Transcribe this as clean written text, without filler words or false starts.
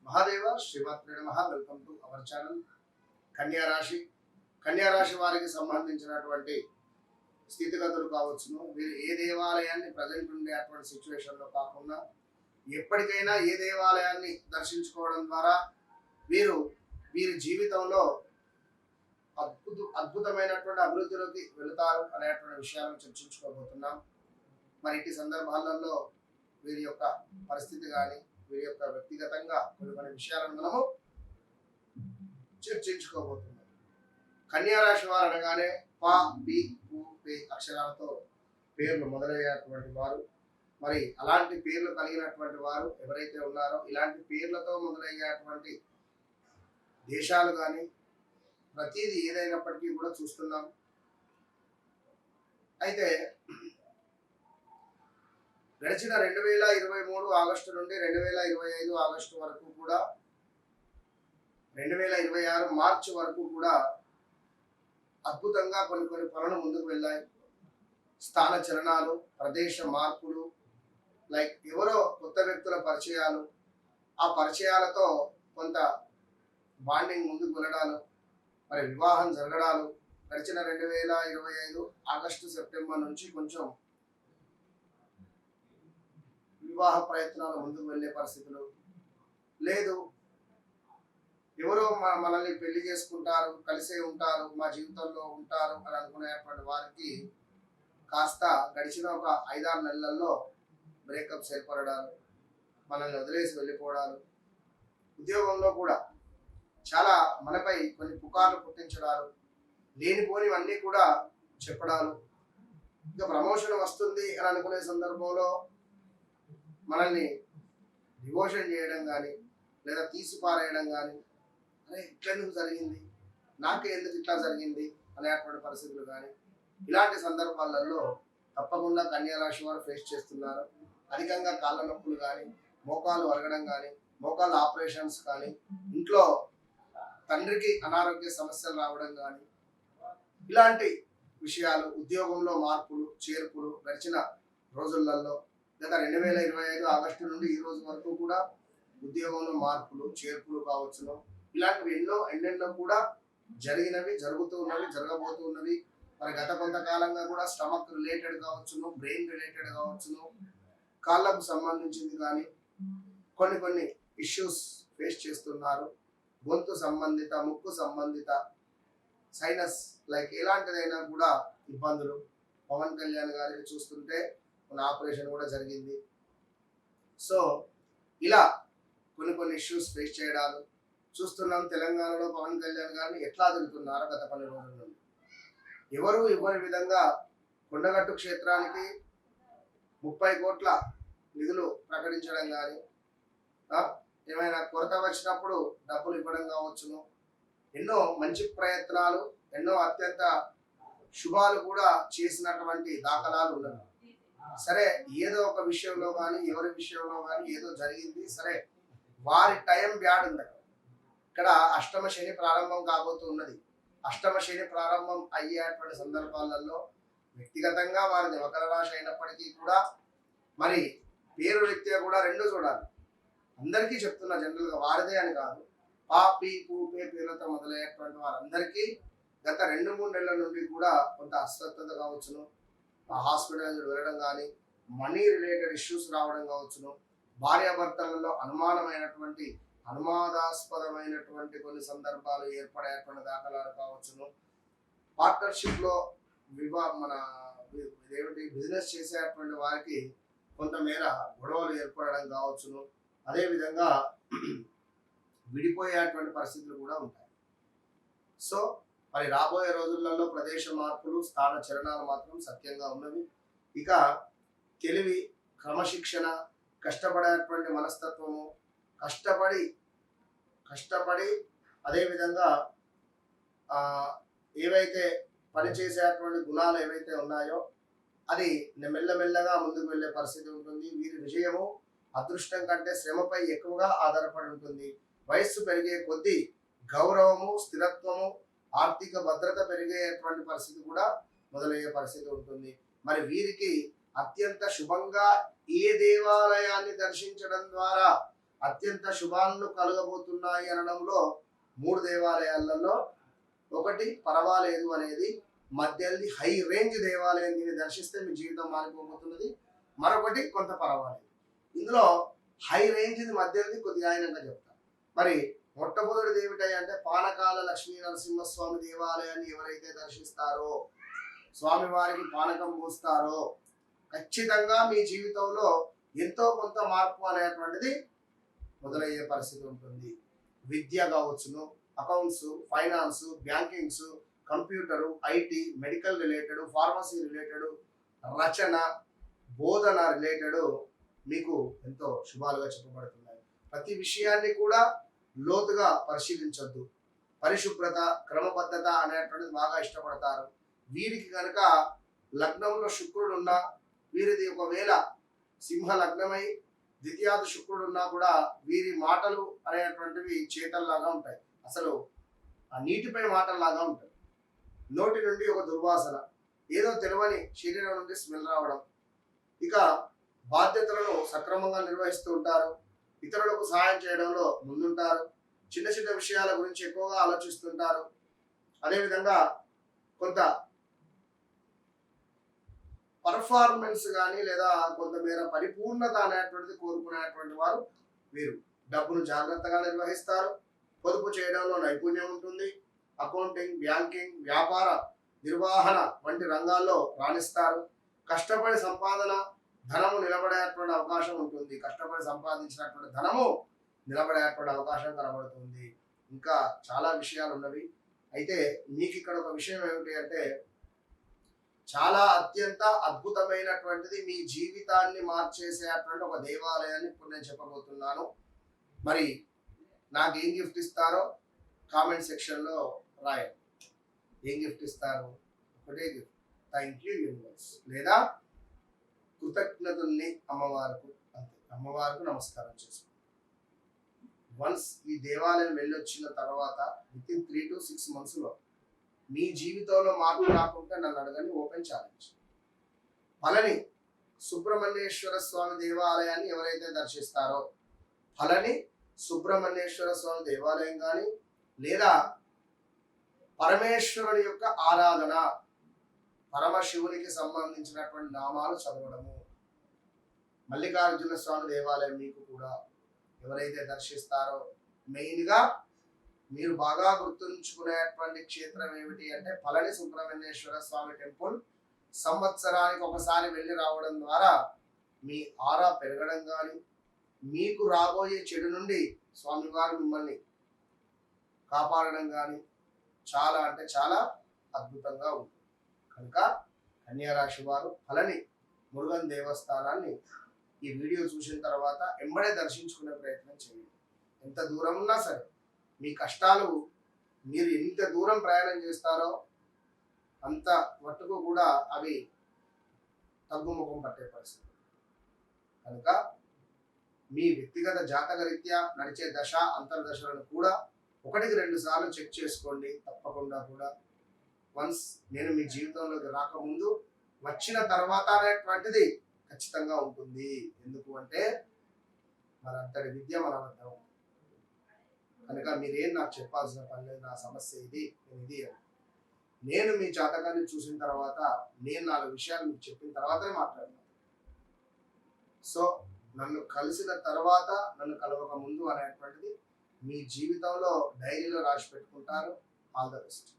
మహాదేవ శ్రీమాత్రే నమః. Welcome to our channel. కన్యా రాశి కన్యా రాశి వారికి సంబంధించినటువంటి స్థితిగతులు కావచ్చును. వీరు ఏ దేవాలయాన్ని ప్రజెంట్ ఉండేటువంటి సిచ్యువేషన్లో కాకుండా ఎప్పటికైనా ఏ దేవాలయాన్ని దర్శించుకోవడం ద్వారా వీరి జీవితంలో అద్భుతమైనటువంటి అభివృద్ధిలోకి వెళుతారు అనేటువంటి విషయాలను చర్చించుకోబోతున్నాం. మరి ఇట్టి సందర్భాలలో వీరి యొక్క పరిస్థితి కానీ వీరి యొక్క వ్యక్తిగతంగా కొన్ని విషయాలను మనము చర్చించుకోబోతున్నాం. కన్యా రాశి వారు అనగానే పా పి పు పే అక్షరాలతో పేర్లు మొదలయ్యేటువంటి వారు. మరి అలాంటి పేర్లు కలిగినటువంటి వారు ఎవరైతే ఉన్నారో ఇలాంటి పేర్లతో మొదలయ్యేటువంటి దేశాలు కానీ ప్రతిదీ ఏదైనప్పటికీ కూడా చూస్తున్నాం. అయితే గడిచిన 2023 ఆగస్టు నుండి 2025 ఆగస్టు వరకు కూడా 2026 మార్చి వరకు కూడా అద్భుతంగా కొన్ని పనులు ముందుకు వెళ్ళాయి. స్థాన చలనాలు, ప్రదేశ మార్పులు, లైక్ ఎవరో కొత్త వ్యక్తుల పరిచయాలు, ఆ పరిచయాలతో కొంత బాండింగ్ ముందుకు వెళ్ళడాలు, మరి వివాహం జరగడాలు గడిచిన 2025 ఆగస్టు సెప్టెంబర్ నుంచి కొంచెం వివాహ ప్రయత్నాలు ముందుకు వెళ్ళే పరిస్థితులు లేదు. ఎవరో మనల్ని పెళ్లి చేసుకుంటారు, కలిసే ఉంటారు, మా జీవితంలో ఉంటారు అని అనుకునేటువంటి వారికి కాస్త గడిచిన ఒక 5-6 నెలల్లో బ్రేకప్స్ ఏర్పడడాలు, మనల్ని వదిలేసి వెళ్ళిపోవడాలు, ఉద్యోగంలో కూడా చాలా మనపై కొన్ని పుకార్లు పుట్టించడాలు, లేనిపోనివన్నీ కూడా చెప్పడాలు, ఇంకా ప్రమోషన్ వస్తుంది అని అనుకునే సందర్భంలో మనల్ని డివోషన్ చేయడం కానీ లేదా తీసి పారేయడం కానీ, అరే ఇట్లెందుకు జరిగింది, నాకే ఎందుకు ఇట్లా జరిగింది అనేటువంటి పరిస్థితులు కానీ ఇలాంటి సందర్భాలలో తప్పకుండా కన్యా రాశి వారు ఫేస్ చేస్తున్నారు. అధికంగా కాళ్ళ నొప్పులు కానీ, మోకాలు వరగడం కానీ, మోకాళ్ళ ఆపరేషన్స్ కానీ, ఇంట్లో తండ్రికి అనారోగ్య సమస్యలు రావడం కానీ ఇలాంటి విషయాలు, ఉద్యోగంలో మార్పులు చేర్పులు గడిచిన రోజులలో గత 2025 ఆగస్టు నుండి ఈ రోజు వరకు కూడా ఉద్యోగంలో మార్పులు చేర్పులు కావచ్చును. ఇలాంటివి ఎన్నెన్నో కూడా జరిగినవి, జరుగుతూ ఉన్నవి, జరగబోతూ ఉన్నవి. మరి గత కొంతకాలంగా కూడా స్టమక్ రిలేటెడ్ కావచ్చును, బ్రెయిన్ రిలేటెడ్ కావచ్చును, కాళ్ళకు సంబంధించింది కానీ కొన్ని ఇష్యూస్ ఫేస్ చేస్తున్నారు. గొంతు సంబంధిత, ముక్కు సంబంధిత, సైనస్ లైక్ ఎలాంటిదైనా కూడా ఇబ్బందులు. పవన్ కళ్యాణ్ గారికి చూస్తుంటే ఆపరేషన్ కూడా జరిగింది. సో ఇలా కొన్ని ఇష్యూస్ ఫేస్ చేయడాలు చూస్తున్నాం. తెలంగాణలో పవన్ కళ్యాణ్ గారిని ఎట్లా తిరుగుతున్నారో గత 10 రోజుల నుండి ఎవరు ఇవ్వని విధంగా కొండగట్టు క్షేత్రానికి 30 కోట్ల నిధులు ప్రకటించడం కానీ, ఏమైనా కొరత వచ్చినప్పుడు డబ్బులు ఇవ్వడం కావచ్చును. ఎన్నో మంచి ప్రయత్నాలు, ఎన్నో అత్యంత శుభాలు కూడా చేసినటువంటి దాఖలాలు ఉన్నాయి. సరే, ఏదో ఒక విషయంలో కానీ ఎవరి విషయంలో కానీ ఏదో జరిగింది. సరే, వారి టైం బ్యాడ్ ఉంది. ఇక్కడ అష్టమ శని ప్రారంభం కాబోతూ ఉన్నది. అష్టమ శని ప్రారంభం అయ్యేటువంటి సందర్భాలలో వ్యక్తిగతంగా వారిది మకర రాశి అయినప్పటికీ కూడా మరి పేరు రీత్యా కూడా రెండో చూడాలి. అందరికీ చెప్తున్నా, జనరల్గా వారిదే అని కాదు, పా పి పు పే పేర్లతో మొదలయ్యేటువంటి వారందరికీ గత 2-3 నెలల నుండి కూడా కొంత అస్వస్థత కావచ్చును, హాస్పిటల్ వెళ్ళడం కానీ, మనీ రిలేటెడ్ ఇష్యూస్ రావడం కావచ్చును, భార్యాభర్తలలో అనుమానాస్పదమైనటువంటి కొన్ని సందర్భాలు ఏర్పడేటువంటి దాఖలాలు కావచ్చును, పార్ట్నర్షిప్లో బిజినెస్ చేసేటువంటి వారికి కొంతమేర గొడవలు ఏర్పడడం కావచ్చును. అదేవిధంగా విడిపోయేటువంటి పరిస్థితులు కూడా ఉంటాయి. సో మరి రాబోయే రోజులలో ప్రదేశ మార్పులు, స్థాన చలనాలు మాత్రం సత్యంగా ఉన్నవి. ఇక తెలివి, క్రమశిక్షణ, కష్టపడేటువంటి మనస్తత్వము, కష్టపడి అదేవిధంగా ఏవైతే పనిచేసేటువంటి గుణాలు ఏవైతే ఉన్నాయో అది మెల్లమెల్లగా ముందుకు వెళ్ళే పరిస్థితి ఉంటుంది. వీరి విజయము అదృష్టం కంటే శ్రమపై ఎక్కువగా ఆధారపడి ఉంటుంది. వయస్సు పెరిగే కొద్దీ గౌరవము, స్థిరత్వము, ఆర్థిక భద్రత పెరిగేటువంటి పరిస్థితి కూడా మొదలయ్యే పరిస్థితి ఉంటుంది. మరి వీరికి అత్యంత శుభంగా ఏ దేవాలయాన్ని దర్శించడం ద్వారా అత్యంత శుభాలను కలగబోతున్నాయి అనడంలో 3 దేవాలయాలలో ఒకటి పర్వాలేదు అనేది మధ్యది హై రేంజ్ దేవాలయం, దీన్ని దర్శిస్తే మీ జీవితం మారిపోబోతున్నది. మరొకటి కొంత పర్వాలేదు. ఇందులో హై రేంజ్ మధ్యది కొద్దిగా ఆయనంగా చెప్తారు. మరి మొట్టమొదటిది ఏమిటాయి అంటే పానకాల లక్ష్మీ నరసింహస్వామి దేవాలయాన్ని ఎవరైతే దర్శిస్తారో, స్వామివారికి పానకం పోస్తారో ఖచ్చితంగా మీ జీవితంలో ఎంతో కొంత మార్పు అనేటువంటిది మొదలయ్యే పరిస్థితి ఉంటుంది. విద్య కావచ్చును, accounts, finance, bankings, computer, IT, medical related, pharmacy related, రచన, బోధన రిలేటెడ్ మీకు ఎంతో శుభాలుగా చెప్పబడుతున్నాయి. ప్రతి విషయాన్ని కూడా లోతుగా పరిశీలించొద్దు. పరిశుభ్రత, క్రమబద్ధత అనేటువంటిది బాగా ఇష్టపడతారు. వీరికి కనుక లగ్నంలో శుక్రుడు ఉన్నా, వీరిది ఒకవేళ సింహ లగ్నమై ద్వితీయాది శుక్రుడు ఉన్నా కూడా వీరి మాటలు అనేటువంటివి చేతల్లాగా ఉంటాయి. అసలు ఆ నీటిపై మాటల్లాగా ఉంటాయి. నోటి నుండి ఒక దుర్వాసన, ఏదో తెలియని శరీరం నుండి స్మెల్ రావడం. ఇక బాధ్యతలను సక్రమంగా నిర్వహిస్తూ ఉంటారు. ఇతరులకు సహాయం చేయడంలో ముందుంటారు. చిన్న చిన్న విషయాల గురించి ఎక్కువగా ఆలోచిస్తుంటారు. అదేవిధంగా కొంత పర్ఫార్మెన్స్ కానీ లేదా కొంతమేర పరిపూర్ణత అనేటువంటిది కోరుకునేటువంటి వారు వీరు. డబ్బును జాగ్రత్తగా నిర్వహిస్తారు. పొదుపు చేయడంలో నైపుణ్యం ఉంటుంది. అకౌంటింగ్, బ్యాంకింగ్, వ్యాపార నిర్వహణ వంటి రంగాల్లో రాణిస్తారు. కష్టపడి సంపాదన ధనము నిలబడేటువంటి అవకాశం ఉంటుంది. కష్టపడి సంపాదించినటువంటి ధనము నిలబడేటువంటి అవకాశం కనబడుతుంది. ఇంకా చాలా విషయాలు ఉన్నవి. అయితే మీకు ఇక్కడ ఒక విషయం ఏమిటి అంటే, చాలా అత్యంత అద్భుతమైనటువంటిది, మీ జీవితాన్ని మార్చేసేటువంటి ఒక దేవాలయాన్ని ఇప్పుడు నేను చెప్పబోతున్నాను. మరి నాకు ఏం గిఫ్ట్ ఇస్తారో కామెంట్ సెక్షన్లో రాయండి. ఏం గిఫ్ట్ ఇస్తారు? ఒకటే గిఫ్ట్, థ్యాంక్ యూ యూనివర్స్, లేదా కృతజ్ఞతల్ని అమ్మవారికి, అంతే, అమ్మవారికి నమస్కారం చేసుకోండి. వన్స్ ఈ దేవాలయం వెళ్ళొచ్చిన తర్వాత వితిన్ 3 to 6 months మీ జీవితంలో మార్పు రాకుంటే నన్ను అడగండి. Open challenge. పళని సుబ్రహ్మణ్యేశ్వర స్వామి దేవాలయాన్ని ఎవరైతే దర్శిస్తారో, పళని సుబ్రహ్మణ్యేశ్వర స్వామి దేవాలయం కానీ లేదా పరమేశ్వరుని యొక్క ఆరాధన, పరమశివునికి సంబంధించినటువంటి నామాలు చదవడము, మల్లికార్జున స్వామి దేవాలయం మీకు కూడా ఎవరైతే దర్శిస్తారో, మెయిన్గా మీరు బాగా గుర్తుంచుకునేటువంటి క్షేత్రం ఏమిటి అంటే పళని సుబ్రహ్మణ్యేశ్వర స్వామి టెంపుల్. సంవత్సరానికి ఒకసారి వెళ్ళి రావడం ద్వారా మీ ఆరా పెరగడం కానీ, మీకు రాబోయే చెడు నుండి స్వామివారు మిమ్మల్ని కాపాడడం కానీ చాలా అంటే చాలా అద్భుతంగా ఉంటుంది. కనుక కన్యారాశి వారు పళని మురుగన్ దేవస్థానాన్ని ఈ వీడియో చూసిన తర్వాత ఎంబడే దర్శించుకునే ప్రయత్నం చేయండి. ఎంత దూరం ఉన్నా సరే మీ కష్టాలు, మీరు ఎంత దూరం ప్రయాణం చేస్తారో అంత మట్టుకు కూడా అవి తగ్గుముఖం పట్టే పరిస్థితి. కనుక మీ వ్యక్తిగత జాతక రీత్యా నడిచే దశ అంతర్దశలను కూడా 1-2 సార్లు చెక్ చేసుకోండి. తప్పకుండా కూడా వన్స్ నేను మీ జీవితంలోకి రాకముందు, వచ్చిన తర్వాత అనేటువంటిది ఖచ్చితంగా ఉంటుంది. ఎందుకు అంటే మనంతటి విద్య మన వద్ద ఉంది. కనుక మీరేం నాకు చెప్పాల్సిన పని లేదు. నా సమస్య ఇది, నేను ఇది అని. నేను మీ జాతకాన్ని చూసిన తర్వాత, నేను 4 విషయాలు మీకు చెప్పిన తర్వాతనే మాట్లాడతాను. సో నన్ను కలిసిన తర్వాత, నన్ను కలవక ముందు అనేటువంటిది మీ జీవితంలో డైరీలో రాసి పెట్టుకుంటారు. All the best.